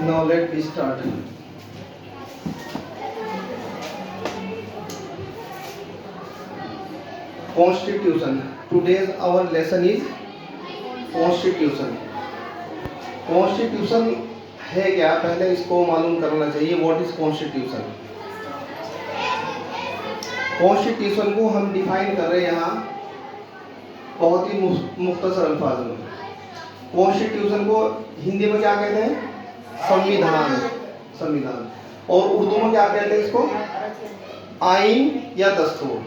Now let me start. Constitution. Today's our lesson is Constitution. Constitution है क्या, पहले इसको मालूम करना चाहिए. What is Constitution? Constitution को हम डिफाइन कर रहे हैं यहाँ बहुत ही मुख्तसर अल्फाज में. Constitution को हिंदी में क्या कहते हैं? संविधान. संविधान. और उर्दू में क्या कहते हैं इसको? आइन या दस्तूर.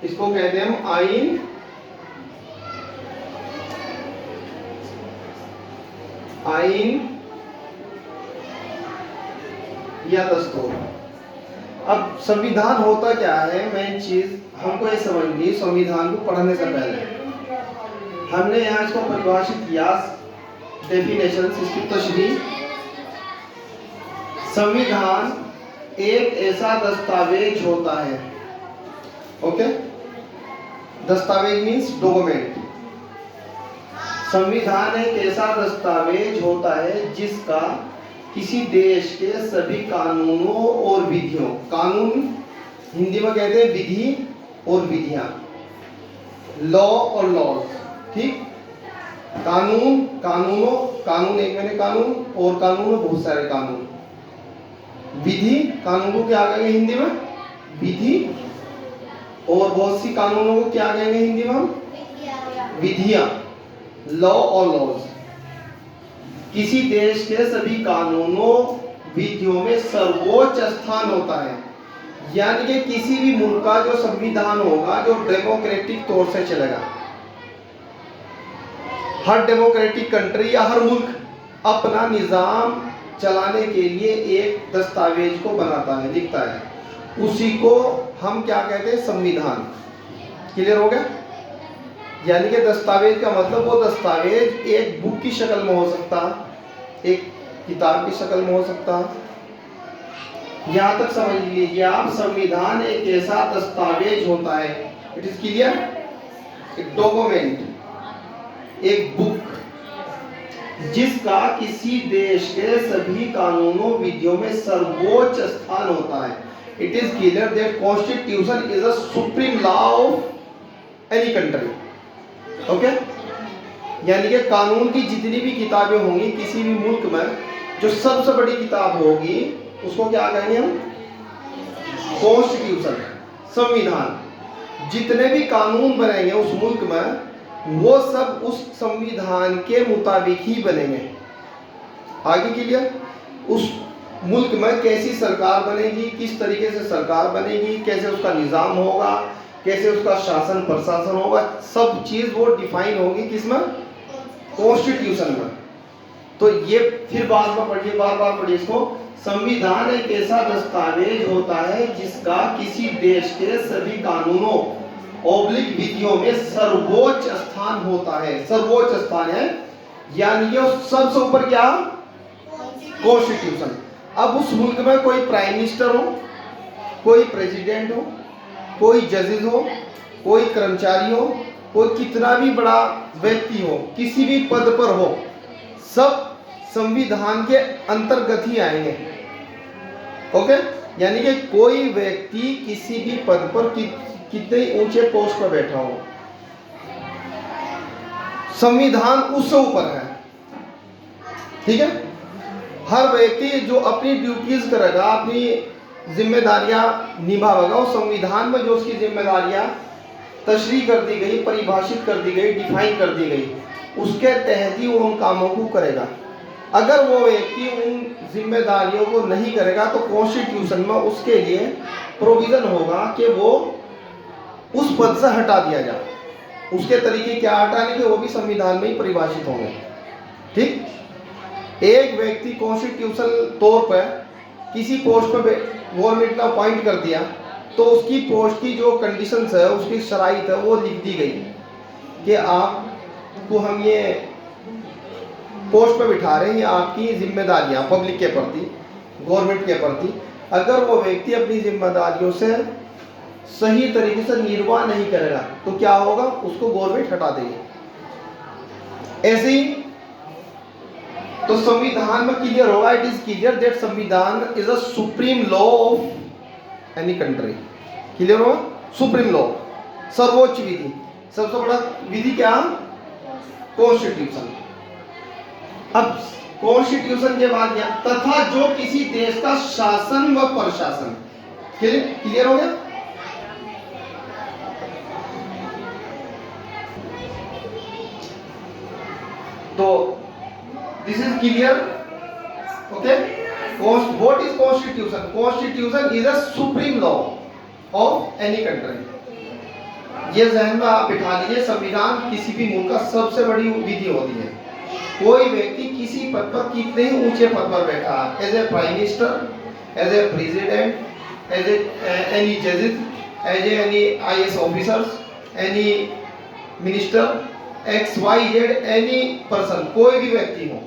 इसको कहते हैं हम आइन या दस्तूर. अब संविधान होता क्या है, मेन चीज हमको ये समझनी. संविधान को पढ़ने से पहले हमने यहाँ इसको परिभाषित किया, डेफिनेशन, इसकी तशरीह. संविधान एक ऐसा दस्तावेज होता है. ओके, दस्तावेज मीन्स डॉक्यूमेंट. संविधान एक ऐसा दस्तावेज होता है जिसका किसी देश के सभी कानूनों और विधियों, कानून हिंदी में कहते हैं विधि और विधियां, लॉ और लॉज. ठीक, कानून, कानूनों, कानून एक मैंने कानून, और कानून में बहुत सारे कानून. विधि, कानून को क्या कहेंगे हिंदी में? विधि. और बहुत सी कानूनों को क्या कहेंगे हिंदी में हम? विधियां, लॉ और लॉज. किसी देश के सभी कानूनों विधियों में सर्वोच्च स्थान होता है. यानी कि किसी भी मुल्क का जो संविधान होगा, जो डेमोक्रेटिक तौर से चलेगा. हर डेमोक्रेटिक कंट्री या हर मुल्क अपना निजाम चलाने के लिए एक दस्तावेज को बनाता है, लिखता है. उसी को हम क्या कहते हैं? संविधान. क्लियर हो गया? यानी कि दस्तावेज का मतलब वो दस्तावेज एक बुक की शक्ल में हो सकता, एक किताब की शक्ल में हो सकता. यहां तक समझ लीजिए आप, संविधान एक ऐसा दस्तावेज होता है, इट इज क्लियर, एक डॉक्यूमेंट, एक बुक जिसका किसी देश के सभी कानूनों विधियों में सर्वोच्च स्थान होता है. It is clear that constitution is a supreme law of any country. Okay, यानी कि कानून की जितनी भी किताबें होंगी किसी भी मुल्क में, जो सबसे बड़ी किताब होगी उसको क्या कहेंगे हम? कॉन्स्टिट्यूशन, संविधान. जितने भी कानून बनेंगे उस मुल्क में, वो सब उस संविधान के मुताबिक ही बनेंगे. आगे क्लियर? उस मुल्क में कैसी सरकार बनेगी, किस तरीके से सरकार बनेगी, कैसे उसका निजाम होगा, कैसे उसका शासन प्रशासन होगा, सब चीज वो डिफाइन होगी किसमें? कॉन्स्टिट्यूशन में. तो ये फिर बाद में पढ़िए, बार बार पढ़िए इसको. संविधान एक ऐसा दस्तावेज होता है जिसका किसी देश के सभी कानूनों ऑब्लिक विधियों में सर्वोच्च स्थान होता है. सर्वोच्च स्थान है, यानी कि सबसे ऊपर क्या? कॉन्स्टिट्यूशन. अब उस मुल्क में कोई प्राइम मिनिस्टर हो, कोई प्रेसिडेंट हो, कोई जजेस हो, कोई कर्मचारी हो, कोई कितना भी बड़ा व्यक्ति हो, किसी भी पद पर हो, सब संविधान के अंतर्गत ही आएंगे. ओके, यानी कि कोई व्यक्ति किसी भी पद पर कितने ऊंचे पोस्ट पर बैठा हो, संविधान उससे ऊपर है. ठीक है, हर व्यक्ति जो अपनी ड्यूटीज करेगा, अपनी जिम्मेदारियां निभाएगा, उस संविधान में जो उसकी जिम्मेदारियां तशरीह कर दी गई, परिभाषित कर दी गई, डिफाइन कर दी गई, उसके तहत ही वो उन कामों को करेगा. अगर वो व्यक्ति उन जिम्मेदारियों को नहीं करेगा तो कॉन्स्टिट्यूशन में उसके लिए प्रोविजन होगा कि वो उस पद से हटा दिया जाए. उसके तरीके क्या हटाने के, वो भी संविधान में ही परिभाषित होंगे. ठीक, एक व्यक्ति कॉन्स्टिट्यूशन तौर पर किसी पोस्ट पर गवर्नमेंट ने अपॉइंट कर दिया, तो उसकी पोस्ट की जो कंडीशंस है, उसकी शराइत है, वो लिख दी गई कि आपको हम ये पोस्ट पर बिठा रहे हैं, ये आपकी जिम्मेदारियां पब्लिक के प्रति, गवर्नमेंट के प्रति. अगर वो व्यक्ति अपनी जिम्मेदारियों से सही तरीके से निर्वाह नहीं करेगा तो क्या होगा? उसको गवर्नमेंट हटा देगी. ऐसे ही तो संविधान में क्लियर होगा, इट इज क्लियर दैट संविधान is a supreme law of any country. Clear होगा, सुप्रीम लॉ, सर्वोच्च विधि, सबसे बड़ा विधि क्या, कॉन्स्टिट्यूशन। अब कॉन्स्टिट्यूशन के बाद क्या, तथा जो किसी देश का शासन व प्रशासन। क्लियर हो गया। तो this is clear, okay. What is constitution? Constitution is a supreme law of any country. ये जहन में आप बिठा लीजिए, संविधान किसी भी मुल्क का सबसे बड़ी विधि होती है। कोई व्यक्ति किसी पद पर, कितने ही ऊंचे पद पर बैठा, as a prime minister, as a president, as any जजेस, as any IAS officers, any minister, XYZ, any person, कोई भी व्यक्ति हो,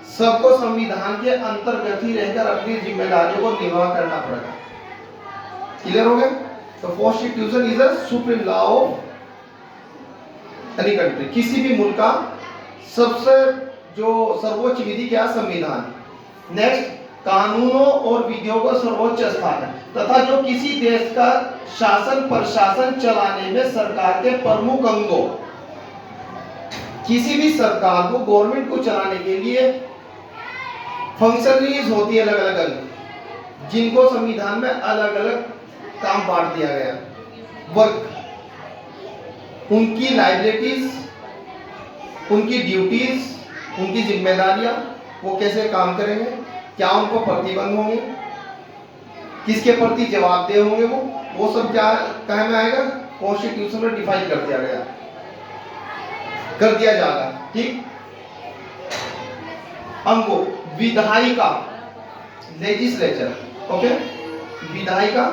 सबको संविधान के अंतर्गत ही रहकर अपनी जिम्मेदारियों को निर्वाह करना पड़ेगा। क्लियर हो गया। तो constitution is a supreme law of any country. किसी भी मुल्क का सबसे जो सर्वोच्च विधि क्या, संविधान। नेक्स्ट, कानूनों और विधियों का सर्वोच्च स्थान है, तथा जो किसी देश का शासन प्रशासन चलाने में सरकार के प्रमुख अंगों, किसी भी सरकार को, गवर्नमेंट को चलाने के लिए फंक्शनरीज होती है अलग अलग, जिनको संविधान में अलग अलग काम बांट दिया गया। वर्क, उनकी लाइबिलिटीज, उनकी ड्यूटीज, उनकी जिम्मेदारियां, वो कैसे काम करेंगे, क्या उनको प्रतिबंध होंगे, किसके प्रति जवाबदेह होंगे, वो सब क्या कहाँ में आएगा, कॉन्स्टिट्यूशन में डिफाइन कर दिया गया, कर दिया जाएगा। ठीक। अंगों, विधायिका, लेजिस्लेचर, ओके, विधायिका,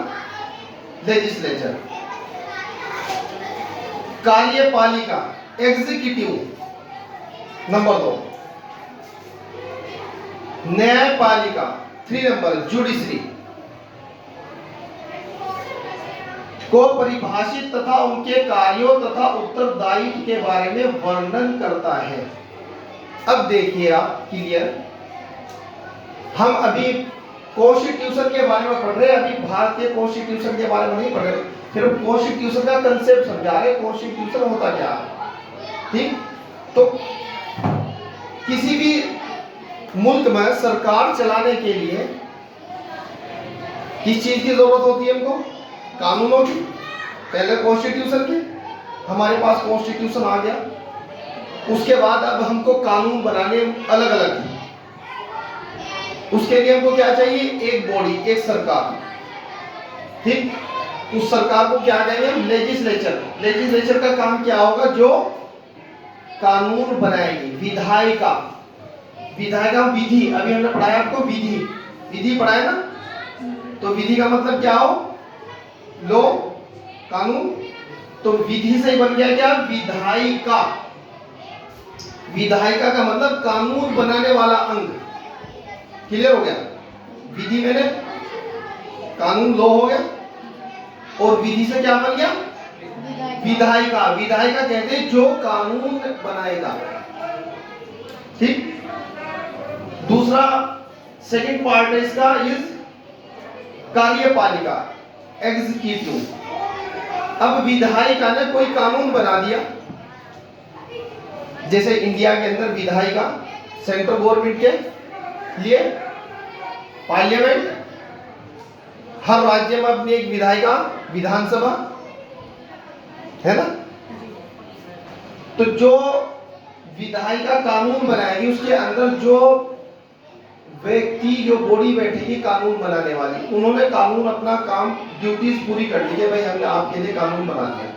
लेजिस्लेचर, कार्यपालिका, एग्जीक्यूटिव, नंबर 2, न्यायपालिका, 3 नंबर, जुडिशरी को परिभाषित तथा उनके कार्यों तथा उत्तरदायित्व के बारे में वर्णन करता है। अब देखिए आप, क्लियर, हम अभी कॉन्स्टिट्यूशन के बारे में पढ़ रहे हैं, अभी भारतीय कॉन्स्टिट्यूशन के बारे में नहीं पढ़ रहे, सिर्फ कॉन्स्टिट्यूशन का कंसेप्ट समझा रहे, कॉन्स्टिट्यूशन होता क्या है। ठीक। तो किसी भी मुल्क में सरकार चलाने के लिए किस चीज की जरूरत होती है हमको, कानूनों की। पहले कॉन्स्टिट्यूशन की, हमारे पास कॉन्स्टिट्यूशन आ गया, उसके बाद अब हमको कानून बनाने अलग अलग। उसके लिए हमको क्या चाहिए, एक बॉडी, एक सरकार। ठीक। उस सरकार को क्या कहेंगे हम, लेजिस्लेचर। लेजिस्लेचर का काम क्या होगा, जो कानून बनाएगी। विधायिका, विधायिका विधि, अभी हमने पढ़ाया आपको विधि, विधि पढ़ाया ना, तो विधि का मतलब क्या हो, लो, कानून। तो विधि से बन गया क्या, विधायिका। विधायिका का मतलब कानून बनाने वाला अंग। क्लियर हो गया। विधि मैंने कानून, लो हो गया, और विधि से क्या बन गया, विधायिका। विधायिका कहते हैं जो कानून बनाएगा। ठीक। दूसरा सेकंड पार्ट है इसका, इज कार्यपालिका, एग्जीक्यूटिव। अब विधायिका ने कोई कानून बना दिया, जैसे इंडिया के अंदर विधायिका सेंट्रल गवर्नमेंट के लिए, पार्लियामेंट, हर राज्य में अपनी एक विधायिका, विधानसभा है ना। तो जो विधायिका कानून बनाएगी, उसके अंदर जो व्यक्ति, जो बॉडी बैठेगी कानून बनाने वाली, उन्होंने कानून अपना काम, ड्यूटीज पूरी कर ली है, भाई हमने आपके लिए कानून बना दिया,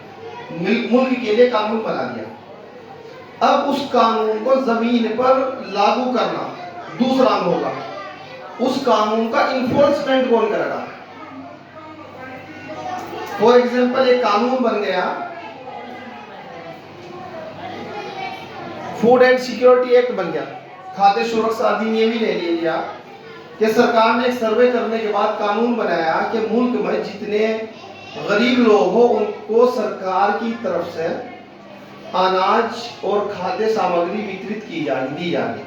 मुल्क के लिए कानून बना दिया। अब उस कानून को जमीन पर लागू करना दूसरा अंग होगा। उस कानून का इन्फोर्समेंट कौन करेगा। फॉर एग्जाम्पल, एक कानून बन गया, फूड एंड सिक्योरिटी एक्ट बन गया, खाद्य सुरक्षा अधिनियम ही ले लिया, कि सरकार ने एक सर्वे करने के बाद कानून बनाया कि मुल्क में जितने गरीब लोग हो उनको सरकार की तरफ से अनाज और खाद्य सामग्री वितरित की जाएगी, दी जाएगी।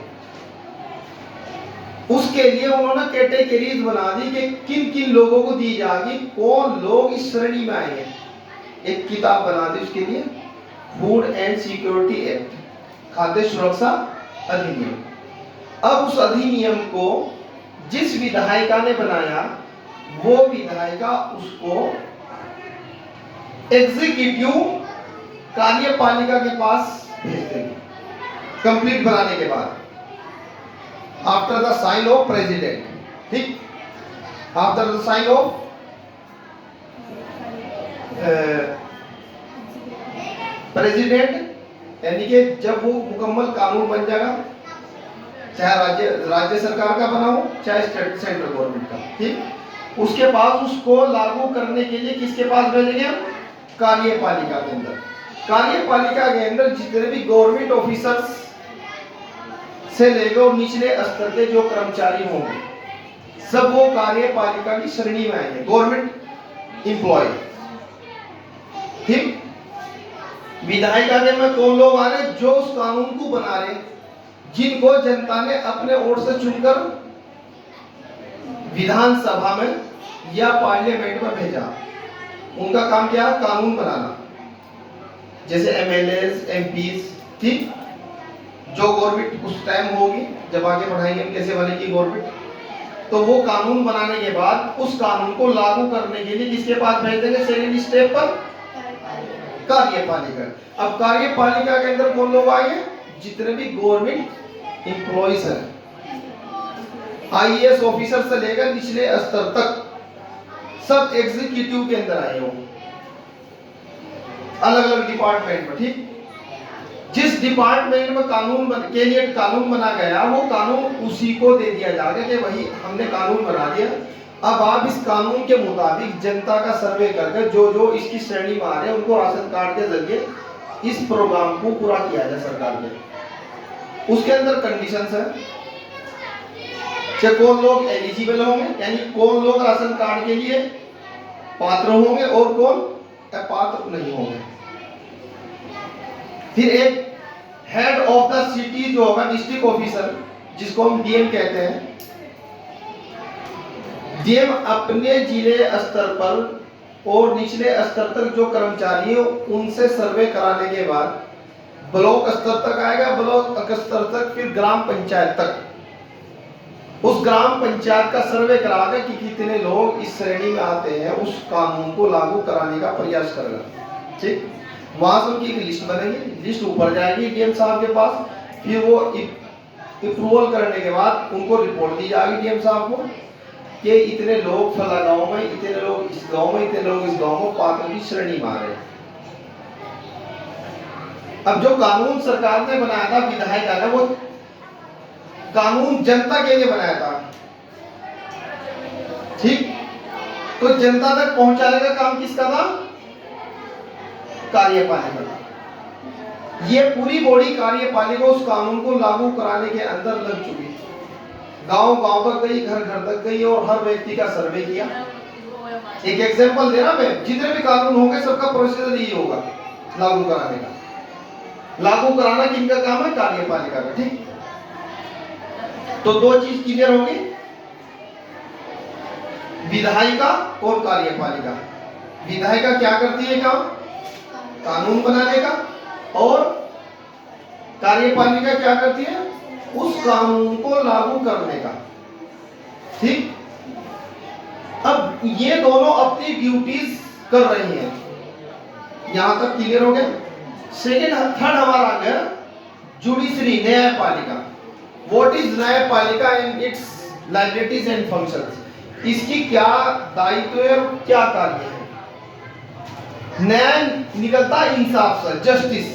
उसके लिए उन्होंने कैटेगरीज बना दी कि किन किन लोगों को दी जाएगी, कौन लोग इस श्रेणी में आएंगे। एक किताब बना दी उसके लिए, फूड एंड सिक्योरिटी एक्ट, खाद्य सुरक्षा अधिनियम। अब उस अधिनियम को जिस विधायिका ने बनाया वो विधायिका उसको एग्जीक्यूटिव कार्यपालिका के पास भेज देंगे कंप्लीट बनाने के बाद, after the sign of president. ठीक, after the sign of president, यानी कि जब वो मुकम्मल कानून बन जाएगा, चाहे राज्य सरकार का बना हो चाहे सेंट्रल गवर्नमेंट का। ठीक, उसके पास उसको लागू करने के लिए किसके पास भेजेंगे? कार्यपालिका के अंदर। कार्यपालिका के अंदर जितने भी गवर्नमेंट ऑफिसर्स से लेकर और निचले स्तर के जो कर्मचारी होंगे सब वो कार्यपालिका की श्रेणी में आएंगे, गवर्नमेंट एम्प्लॉय। ठीक, विधायिका के में कौन लोग आ रहे? जो उस कानून को बना रहे, जिनको जनता ने अपने वोट से चुनकर विधानसभा में या पार्लियामेंट में भेजा। उनका काम क्या है? कानून बनाना। जैसे एमएलएस, एमपीस, ठीक, जो गवर्नमेंट उस टाइम होगी, जब आगे बढ़ाएंगे कैसे बनेगी गवर्नमेंट, तो वो कानून बनाने के बाद उस कानून को लागू करने के लिए किसके पास भेज देंगे? सेकेंड स्टेप पर कार्यपालिका। अब कार्यपालिका के अंदर कौन लोग आएंगे? जितने भी गवर्नमेंट एम्प्लॉइज हैं, आईएएस ऑफिसर से लेकर निचले स्तर तक सब एग्जीक्यूटिव के अंदर आए हो, अलग अलग डिपार्टमेंट में। ठीक, जिस डिपार्टमेंट में कानून के लिए कानून बना गया वो कानून उसी को दे दिया जाएगा कि वही हमने कानून बना दिया, अब आप इस कानून के मुताबिक जनता का सर्वे करके जो जो इसकी श्रेणी में आ रहे हैं उनको राशन कार्ड के जरिए इस प्रोग्राम को पूरा किया जाए सरकार के। उसके अंदर कंडीशंस है कि कौन लोग एलिजिबल होंगे, यानी कौन लोग राशन कार्ड के लिए पात्र होंगे और कौन अपात्र नहीं होंगे। फिर एक हेड ऑफ द सिटी जो होगा, डिस्ट्रिक्ट ऑफिसर, जिसको हम डीएम कहते हैं, डीएम अपने जिले स्तर पर और निचले स्तर तक जो कर्मचारी हो उनसे सर्वे कराने के बाद ब्लॉक स्तर तक आएगा, ब्लॉक स्तर तक फिर ग्राम पंचायत तक, उस ग्राम पंचायत का सर्वे कराकर कि कितने लोग इस श्रेणी में आते हैं, उस कानून को लागू कराने का प्रयास करेगा। ठीक, वहां से उनकी एक लिस्ट बनेगी, लिस्ट ऊपर जाएगी डीएम साहब के पास, फिर वो अप्रूवल करने के बाद उनको रिपोर्ट दी जाएगी डीएम साहब को कि इतने लोग फला गांव में, इतने लोग इस गांव में, इतने लोग इस गांव में पात्र की श्रेणी में आ रहे हैं। अब जो कानून सरकार ने बनाया था, विधायिका ने, वो कानून जनता के लिए बनाया था। ठीक, तो जनता तक पहुंचाने का काम किसका था? कार्यपालिका का। ये पूरी बॉडी कार्यपालिका उस कानून को लागू कराने के अंदर लग चुकी है, गांव गांव तक गई, घर घर तक गई और हर व्यक्ति का सर्वे किया। एक एग्जांपल देना मैं, जितने भी कानून होंगे सबका प्रोसीजर यही होगा लागू कराने का। लागू कराना किनका काम है? कार्यपालिका का। ठीक, तो दो चीज क्लियर होगी, विधायिका और कार्यपालिका। विधायिका क्या करती है काम? कानून बनाने का, और कार्यपालिका क्या करती है? उस कानून को लागू करने का। ठीक, अब ये दोनों अपनी ड्यूटीज कर रही हैं, यहां तक क्लियर हो गया। सेकेंड, थर्ड हमारा आ गया जुडिशरी, न्यायपालिका। व्हाट इज न्यायपालिका and it's liabilities and functions? इसकी क्या दायित्व है और क्या कार्य है? न्याय निकलता इंसाफ से, जस्टिस।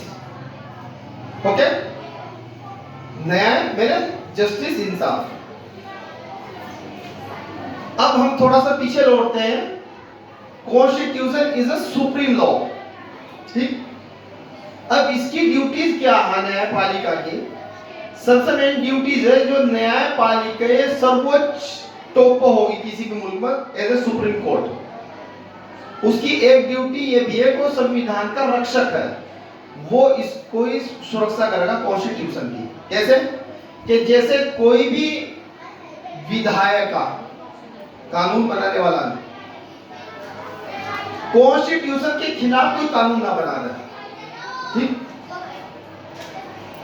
ओके, न्याय मेरे जस्टिस, इंसाफ। अब हम थोड़ा सा पीछे लौटते हैं। Constitution is a supreme law. ठीक, अब इसकी ड्यूटीज क्या है न्यायपालिका की? सबसे मेन ड्यूटीज है जो न्यायपालिका सर्वोच्च टॉप पर होगी किसी भी मुल्क में एज ए सुप्रीम कोर्ट। उसकी एक ड्यूटी ये भी है कि संविधान का रक्षक है, वो इसको सुरक्षा करेगा कॉन्स्टिट्यूशन की। कैसे? कि जैसे कोई भी विधायक का, कानून बनाने वाला नहीं। कॉन्स्टिट्यूशन के खिलाफ कोई कानून ना बनाना, ठीक।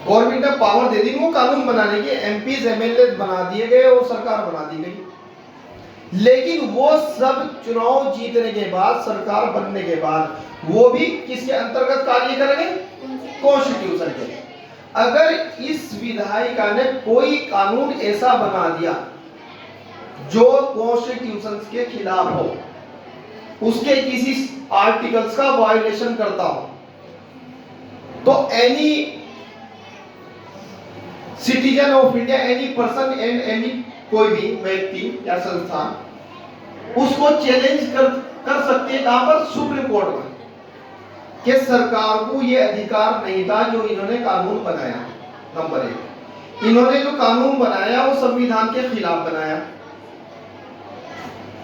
गवर्नमेंट ने पावर दे दी वो कानून बनाने की, एमपीज एमएलए बना दिए गए और सरकार बना दी गई, लेकिन वो सब चुनाव जीतने के बाद, सरकार बनने के बाद, वो भी किसके अंतर्गत कार्य करेंगे? कॉन्स्टिट्यूशन के। अगर इस विधायिका ने कोई कानून ऐसा बना दिया जो कॉन्स्टिट्यूशन के खिलाफ हो, उसके किसी आर्टिकल्स का वायलेशन करता हो, तो any citizen of India, any person and any कोई भी व्यक्ति या संस्थान उसको चैलेंज कर सकती है। कहां पर? सुप्रीम कोर्ट में, कि सरकार को यह अधिकार नहीं था जो इन्होंने कानून बनाया। नंबर 1, इन्होंने जो कानून बनाया वो संविधान के खिलाफ बनाया।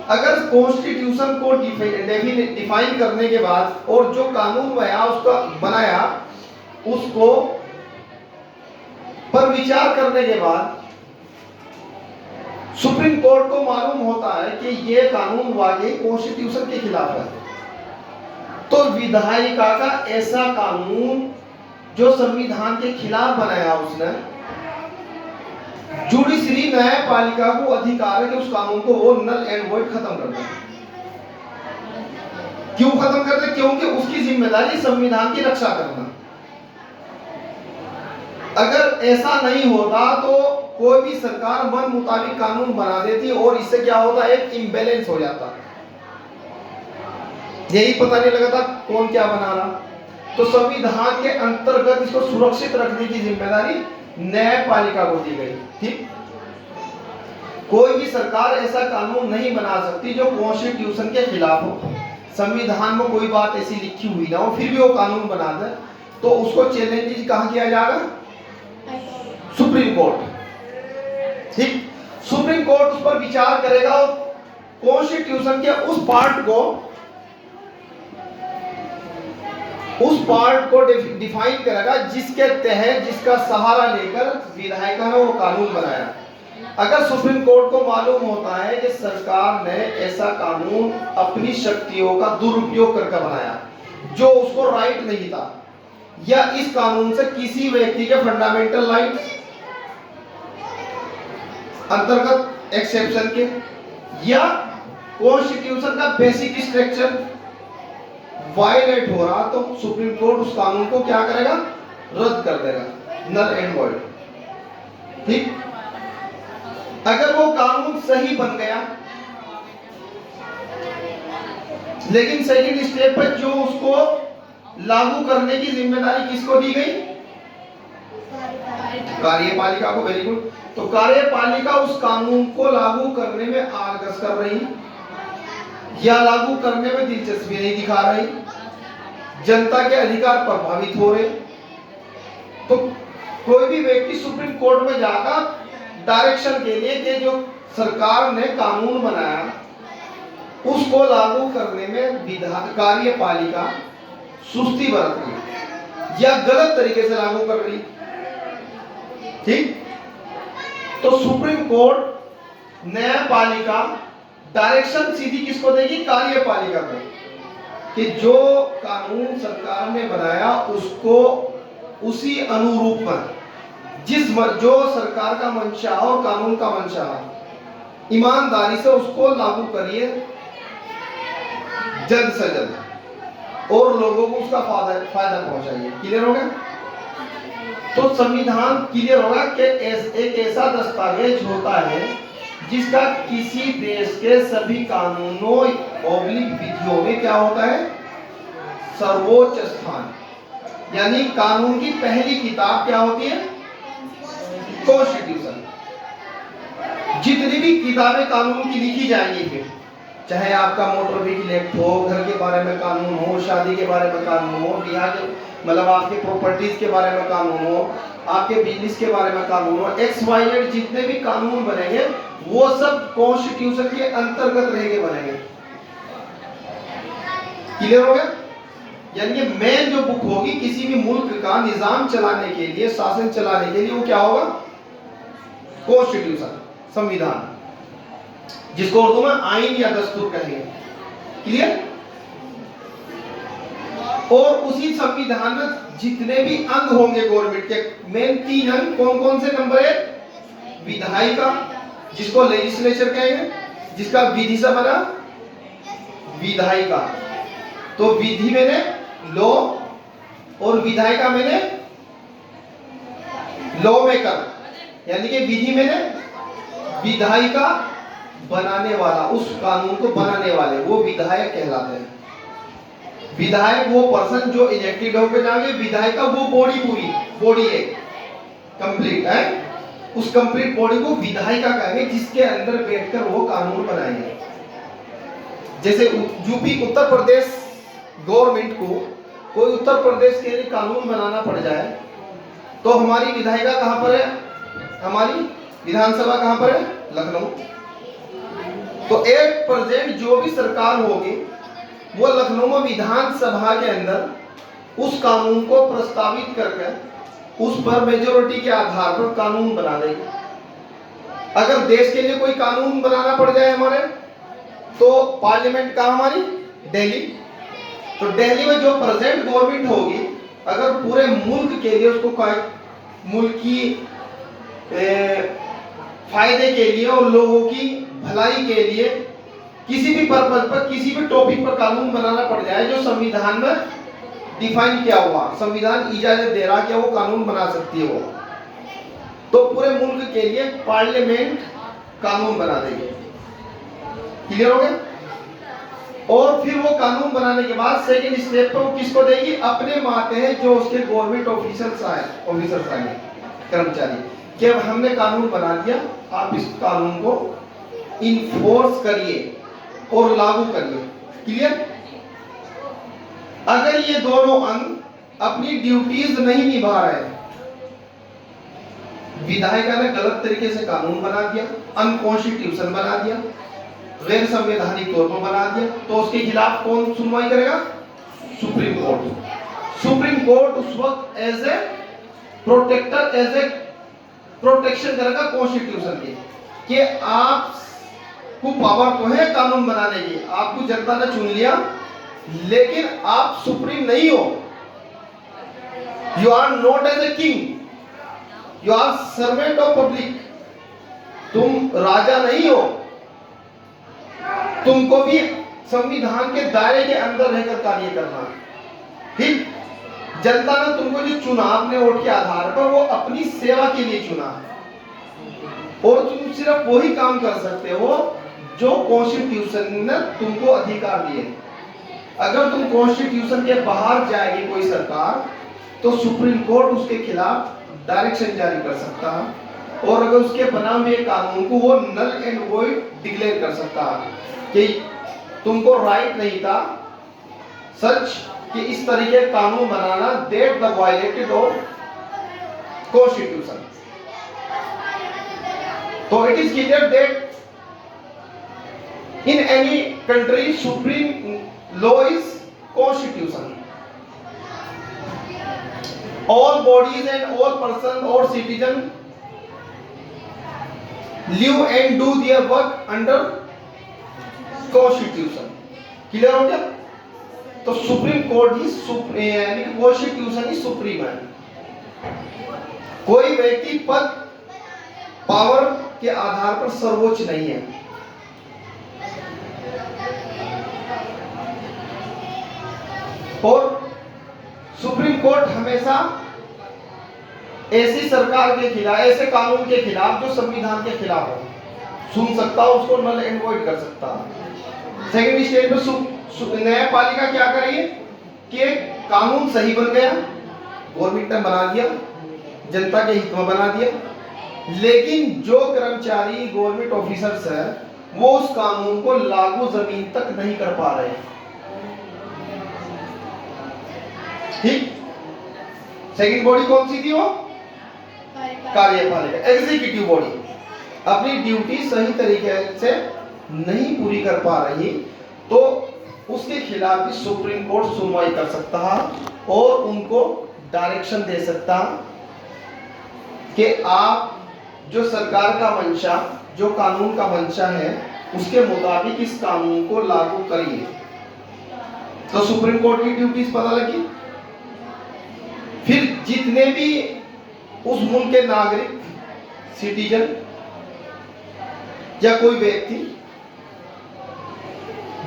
अगर कॉन्स्टिट्यूशन को डिफाइन करने के बाद और जो कानून बनाया उसको पर विचार करने के बाद सुप्रीम कोर्ट को मालूम होता है कि यह कानून वाकई कॉन्स्टिट्यूशन के खिलाफ है, तो विधायिका का ऐसा कानून जो संविधान के खिलाफ बनाया उसने, जुडिशरी न्यायपालिका को अधिकार है कि उस कानून को वो नल एंड वॉइड खत्म कर दे। क्यों खत्म कर दे? क्योंकि उसकी जिम्मेदारी संविधान की रक्षा करना। अगर ऐसा नहीं होता तो कोई भी सरकार मन मुताबिक कानून बना देती और इससे क्या होता? एक इम्बैलेंस हो जाता, यही पता नहीं लगता कौन क्या बना रहा। तो संविधान के अंतर्गत इसको सुरक्षित रखने की जिम्मेदारी न्यायपालिका को दी गई, ठीक। कोई भी सरकार ऐसा कानून नहीं बना सकती जो कॉन्स्टिट्यूशन के खिलाफ हो, संविधान में कोई बात ऐसी लिखी हुई ना हो, फिर भी वो कानून बना दे, तो उसको चैलेंज कहां किया जाएगा? सुप्रीम कोर्ट, ठीक। सुप्रीम कोर्ट उस पर विचार करेगा और कॉन्स्टिट्यूशन के उस पार्ट को डिफाइन करेगा जिसके तहत, जिसका सहारा लेकर विधायिका ने वो कानून बनाया। अगर सुप्रीम कोर्ट को मालूम होता है कि सरकार ने ऐसा कानून अपनी शक्तियों का दुरुपयोग करके बनाया जो उसको राइट नहीं था, या इस कानून से किसी व्यक्ति के फंडामेंटल राइट्स अंतर्गत एक्सेप्शन के या कॉन्स्टिट्यूशन का बेसिक स्ट्रक्चर वायलेट हो रहा, तो सुप्रीम कोर्ट उस कानून को क्या करेगा? रद्द कर देगा, नल एंड वॉइड, ठीक। अगर वो कानून सही बन गया, लेकिन सेकंड स्टेप पर जो उसको लागू करने की जिम्मेदारी किसको दी गई? कार्यपालिका को। Very good. तो कार्यपालिका उस कानून को लागू करने में आलस कर रही या लागू करने में दिलचस्पी नहीं दिखा रही, जनता के अधिकार प्रभावित हो रहे, तो कोई भी व्यक्ति सुप्रीम कोर्ट में जाकर डायरेक्शन के लिए कि जो सरकार ने कानून बनाया उसको लागू करने में कार्यपालिका सुस्ती बरत रही या गलत तरीके से लागू कर रही, ठीक। तो सुप्रीम कोर्ट, न्यायपालिका डायरेक्शन सीधी किसको देगी? कार्यपालिका को, कि जो कानून सरकार ने बनाया उसको उसी अनुरूप में जो सरकार का मंशा और कानून का मंशा ईमानदारी से उसको लागू करिए जल्द से जल्द और लोगों को उसका फायदा पहुंचाइए। क्लियर हो गया? तो संविधान क्लियर होगा कि एक ऐसा दस्तावेज होता है जिसका किसी देश के सभी कानूनों ऑब्लिक विधियों में क्या होता है? सर्वोच्च स्थान। यानी कानून की पहली किताब क्या होती है? कॉन्स्टिट्यूशन। जितनी भी किताबें कानून की लिखी जाएंगी, फिर चाहे आपका मोटर व्हीकल एक्ट हो, घर के बारे में कानून हो, शादी के बारे में कानून हो, बिहार के मतलब आपके प्रॉपर्टीज के बारे में कानून हो, आपके बिजनेस के बारे में कानून हो, XYZ जितने भी कानून बनेंगे वो सब कॉन्स्टिट्यूशन के अंतर्गत रह के बनेंगे। क्लियर हो गया? यानी मेन जो बुक होगी किसी भी मुल्क का निजाम चलाने के लिए, शासन चलाने के लिए, वो क्या होगा? कॉन्स्टिट्यूशन, संविधान। जिसको उर्दू में आइन या दस्तूर कहेंगे। क्लियर? और उसी संविधान में जितने भी अंग होंगे गवर्नमेंट के, मेन 3 अंग कौन कौन से? नंबर 1 विधायिका, जिसको लेजिस्लेचर कहेंगे, जिसका विधि से बना विधायिका। तो विधि मैंने लॉ और विधायिका मैंने लॉ मेकर, यानी कि विधि मैंने विधायिका बनाने वाला, उस कानून को बनाने वाले वो विधायक कहलाते हैं। विधायक वो पर्सन जो इलेक्टेड होकर जाएंगे, विधायिका वो बॉडी, पूरी बॉडी है, कंप्लीट है, उस कंप्लीट बॉडी को विधायिका कहेंगे, जिसके अंदर बैठकर वो कानून बनाएंगे। जैसे यूपी उत्तर प्रदेश गवर्नमेंट को कोई उत्तर प्रदेश के लिए कानून बनाना पड़ जाए तो हमारी विधायिका कहां पर है? हमारी विधानसभा कहां पर है? लखनऊ। तो एक प्रेजेंट जो भी सरकार होगी वो लखनऊ में विधानसभा के अंदर उस कानून को प्रस्तावित करके उस पर मेजोरिटी के आधार पर कानून बना देगी। अगर देश के लिए कोई कानून बनाना पड़ जाए हमारे, तो पार्लियामेंट कहाँ? हमारी दिल्ली। तो दिल्ली में जो प्रेजेंट गवर्नमेंट होगी, अगर पूरे मुल्क के लिए उसको मुल्क की फायदे के लिए और लोगों की भलाई के लिए किसी भी पर्पज पर, किसी भी टॉपिक पर कानून बनाना पड़ जाए जो संविधान में डिफाइन किया हुआ, संविधान इजाजत दे रहा कि वो कानून बना सकती है वो, तो पूरे मुल्क के लिए पार्लियामेंट कानून बना देगी। क्लियर हो गया? और फिर वो कानून बनाने के बाद सेकंड स्टेप पर वो किसको देगी? अपने मानते हैं जो उसके गवर्नमेंट ऑफिसर्स आए, कर्मचारी, कि अब हमने कानून बना दिया, आप इस कानून को इन्फोर्स करिए और लागू करिए। क्लियर? अगर ये दोनों अंग अपनी ड्यूटीज नहीं निभा रहे, विधायिका ने गलत तरीके से कानून बना दिया, अनकॉन्स्टिट्यूशन बना दिया, गैर संवैधानिक तौर पर बना दिया, तो उसके खिलाफ कौन सुनवाई करेगा? Supreme court. सुप्रीम कोर्ट उस वक्त as a protector, as a protection करेगा कॉन्स्टिट्यूशन की, कि आप को पावर तो है कानून बनाने की, आपको जनता ने चुन लिया, लेकिन आप सुप्रीम नहीं हो। You are not as a king, you are servant of public. तुम राजा नहीं हो, तुमको भी संविधान के दायरे के अंदर रहकर कार्य करना। ठीक? जनता ने तुमको जो चुना अपने वोट के आधार पर, वो अपनी सेवा के लिए चुना, और तुम सिर्फ वही काम कर सकते हो जो कॉन्स्टिट्यूशन ने तुमको अधिकार दिए। अगर तुम कॉन्स्टिट्यूशन के बाहर जाएगी कोई सरकार, तो सुप्रीम कोर्ट उसके खिलाफ डायरेक्शन जारी कर सकता है, और अगर उसके बना हुए कानून को वो नल एंड वॉइड डिक्लेयर कर सकता है कि तुमको राइट नहीं था सच कि इस तरीके का कानून बनाना, that the violated of constitution. तो it is clear that in any country supreme law is constitution. All bodies and all person or citizen live and do their work under constitution. Clear हो गया? तो supreme court ही यानी constitution ही supreme है। कोई व्यक्ति पद power के आधार पर सर्वोच्च नहीं है। और सुप्रीम कोर्ट हमेशा ऐसी सरकार के खिलाफ, ऐसे कानून के खिलाफ जो संविधान के खिलाफ हो, सुन सकता है, उसको नल एंड वॉइड कर सकता है। सेकेंड स्टेज पे न्यायपालिका क्या करेगी कि कानून सही बन गया, गवर्नमेंट ने बना दिया, जनता के हित में बना दिया, लेकिन जो कर्मचारी गवर्नमेंट ऑफिसर्स है वो उस कानून को लागू जमीन तक नहीं कर पा रहे। ठीक? सेकंड बॉडी कौन सी थी? वो कार्यपालिका, एग्जीक्यूटिव बॉडी अपनी ड्यूटी सही तरीके से नहीं पूरी कर पा रही, तो उसके खिलाफ भी सुप्रीम कोर्ट सुनवाई कर सकता है और उनको डायरेक्शन दे सकता कि आप जो सरकार का मंशा, जो कानून का मंशा है, उसके मुताबिक इस कानून को लागू करिए। तो सुप्रीम कोर्ट की ड्यूटीज पता लगी। फिर जितने भी उस मुल्क के नागरिक, सिटीजन या कोई व्यक्ति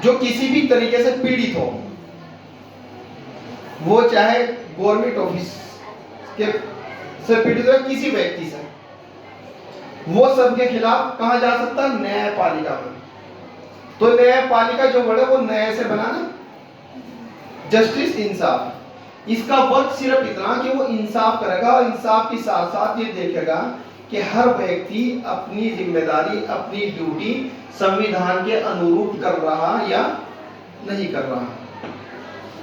जो किसी भी तरीके से पीड़ित हो, वो चाहे गवर्नमेंट ऑफिस के से पीड़ित हो किसी व्यक्ति से, वो सबके खिलाफ कहा जा सकता है न्यायपालिका में। तो न्यायपालिका जो वर्ड है वो न्याय से बना ना, जस्टिस, इंसाफ। इसका वर्क सिर्फ इतना कि वो इंसाफ करेगा और इंसाफ के साथ साथ ये देखेगा कि हर व्यक्ति अपनी जिम्मेदारी, अपनी ड्यूटी संविधान के अनुरूप कर रहा या नहीं कर रहा।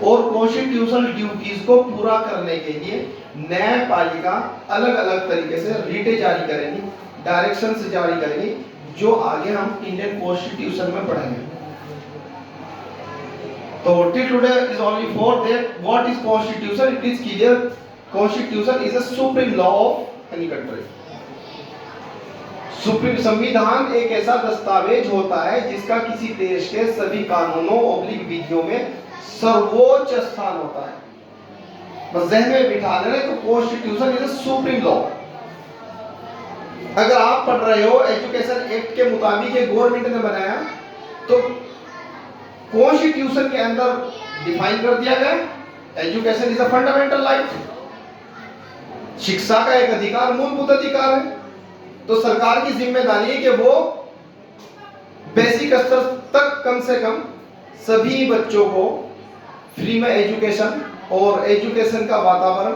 और कॉन्स्टिट्यूशनल ड्यूटीज को पूरा करने के लिए न्यायपालिका अलग अलग तरीके से रीटें जारी करेगी, डायरेक्शंस जारी करेगी, जो आगे हम इंडियन कॉन्स्टिट्यूशन में पढ़ेंगे। So till today is only for that what is constitution. It is clear constitution is a supreme law of any country. Supreme संविधान एक ऐसा दस्तावेज होता है जिसका किसी देश के सभी कानूनों ऑब्लिक विधियों में सर्वोच्च स्थान होता है। बस ज़हन में बिठा लेना तो constitution is a supreme law. अगर आप पढ़ रहे हो एजुकेशन एक्ट के मुताबिक ये गवर्नमेंट ने बनाया, तो कॉन्स्टिट्यूशन के अंदर डिफाइन कर दिया गया education is a fundamental right, शिक्षा का एक अधिकार, मूलभूत अधिकार है। तो सरकार की जिम्मेदारी है कि वो बेसिक स्तर तक कम से कम सभी बच्चों को फ्री में एजुकेशन और एजुकेशन का वातावरण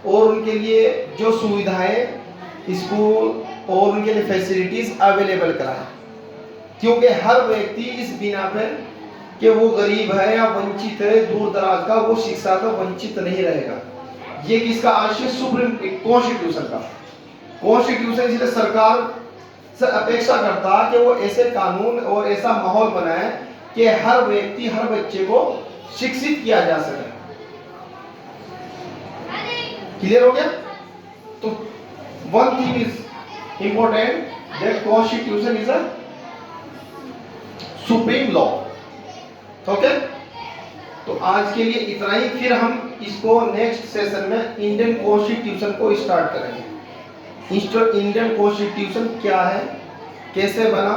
और उनके लिए जो सुविधाएं स्कूल और उनके लिए फैसिलिटीज अवेलेबल कराए। क्योंकि हर व्यक्ति इस बिना पर कि वो गरीब है या वंचित है, दूर दराज का, वो शिक्षा का वंचित नहीं रहेगा। ये किसका आशय? सुप्रीम कॉन्स्टिट्यूशन का। कॉन्स्टिट्यूशन इसलिए सरकार से अपेक्षा करता है कि वो ऐसे कानून और ऐसा माहौल बनाए कि हर व्यक्ति, हर बच्चे को शिक्षित किया जा सके। क्लियर हो गया? तो one thing is important, that constitution is a supreme law. Okay, तो आज के लिए इतना ही। फिर हम इसको नेक्स्ट सेशन में इंडियन कॉन्स्टिट्यूशन को स्टार्ट करेंगे। इंडियन कॉन्स्टिट्यूशन क्या है, कैसे बना,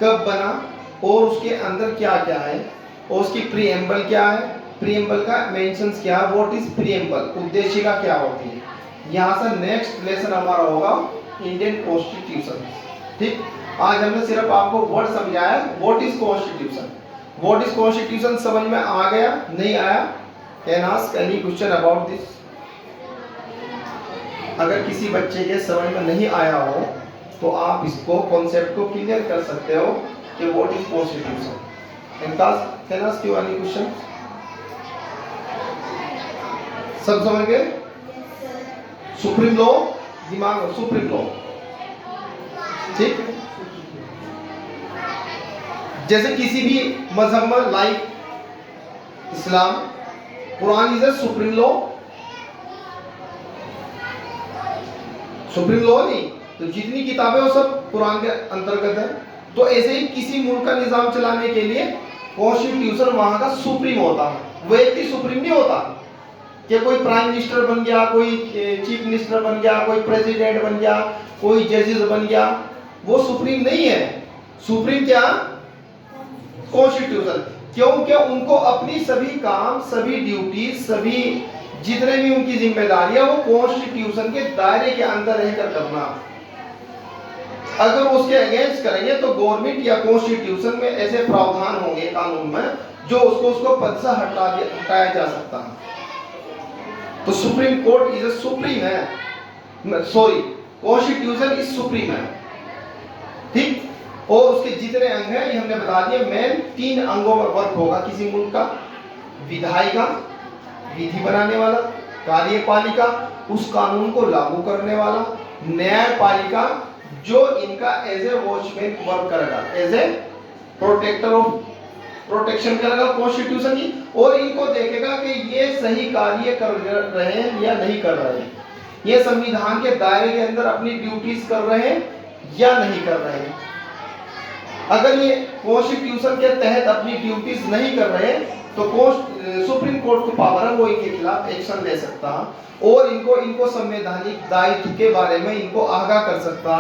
कब बना और उसके अंदर क्या क्या है, और उसकी प्रीएम्बल क्या है, प्रीएम्बल का मेंशंस क्या है, व्हाट इज प्रीएम्बल, उद्देशिका क्या होती है। यहाँ से नेक्स्ट लेसन हमारा होगा इंडियन कॉन्स्टिट्यूशन। ठीक, आज हमने सिर्फ आपको वर्ड समझाया, what is constitution. What is constitution समझ में आ गया, नहीं आया? Can ask any question about this. अगर किसी बच्चे के समझ में नहीं आया हो तो आप इसको कॉन्सेप्ट को क्लियर कर सकते हो कि what is constitution. Can ask you any question? सब समझ गए? सुप्रीम लॉ, दिमाग में सुप्रीम लॉ। ठीक, जैसे किसी भी मजहब में, like Islam, Quran is a supreme law. Supreme law नहीं तो जितनी किताबें वो सब कुरान के अंतर्गत है। तो ऐसे ही किसी मुल्क का निजाम चलाने के लिए कॉन्स्टिट्यूशन वहां का सुप्रीम होता है, व्यक्ति सुप्रीम नहीं होता कि कोई प्राइम मिनिस्टर बन गया, कोई चीफ मिनिस्टर बन गया, कोई प्रेसिडेंट बन गया, कोई जजेस बन गया, वो सुप्रीम नहीं है। सुप्रीम क्या? कॉन्स्टिट्यूशन। क्योंकि उनको अपनी सभी काम, सभी ड्यूटीज, सभी जितने भी उनकी जिम्मेदारियां वो कॉन्स्टिट्यूशन के दायरे के अंदर रहकर करना। अगर उसके अगेंस्ट करेंगे तो गवर्नमेंट या कॉन्स्टिट्यूशन में ऐसे प्रावधान होंगे कानून में जो उसको पद से हटाया जा सकता है। तो सुप्रीम कोर्ट इज सुप्रीम है, सॉरी कॉन्स्टिट्यूशन इज सुप्रीम है। ठीक, और उसके जितने अंग हैं ये हमने बता दिए। मेन 3 अंगों में वर्क होगा किसी मुल्क का: विधायिका, विधि बनाने वाला; कार्यपालिका, उस कानून को लागू करने वाला; न्यायपालिका, जो इनका एज ए वॉचमैन वर्क करेगा, as a protector of protection करेगा कॉन्स्टिट्यूशन की, और इनको देखेगा कि ये सही कार्य कर रहे हैं या नहीं कर रहे हैं, ये संविधान के दायरे के अंदर अपनी ड्यूटीज कर रहे हैं या नहीं कर रहे हैं। अगर ये कॉन्स्टिट्यूशन के तहत अपनी ड्यूटीज नहीं कर रहे तो सुप्रीम कोर्ट को पावर है, वो इनके खिलाफ एक्शन ले सकता और इनको संवैधानिक दायित्व के बारे में इनको आगाह कर सकता,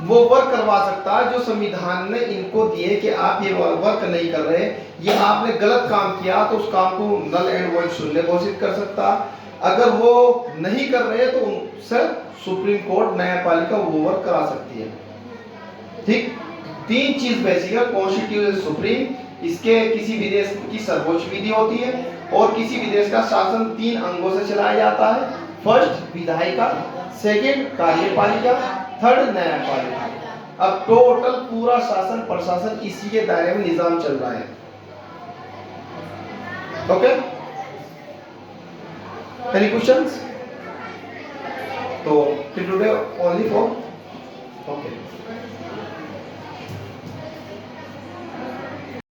वो वर्क करवा सकता जो संविधान ने इनको दिए कि आप ये वर्क नहीं कर रहे, ये आपने गलत काम किया तो उस काम को नल एंड वॉइड शून्य घोषित कर सकता। अगर वो नहीं कर रहे तो उनसे सुप्रीम कोर्ट न्यायपालिका वो वर्क करा सकती है। ठीक, तीन चीज बेसिक है, कॉन्स्टिट्यूशन सुप्रीम, इसके किसी भी देश की सर्वोच्च विधि होती है और किसी भी देश का शासन तीन अंगों से चलाया जाता है, फर्स्ट विधायिका, सेकंड कार्यपालिका, थर्ड न्यायपालिका। अब टोटल पूरा शासन प्रशासन इसी के दायरे में निजाम चल रहा है। Okay, any questions? तो टुडे ओनली फॉर ओके।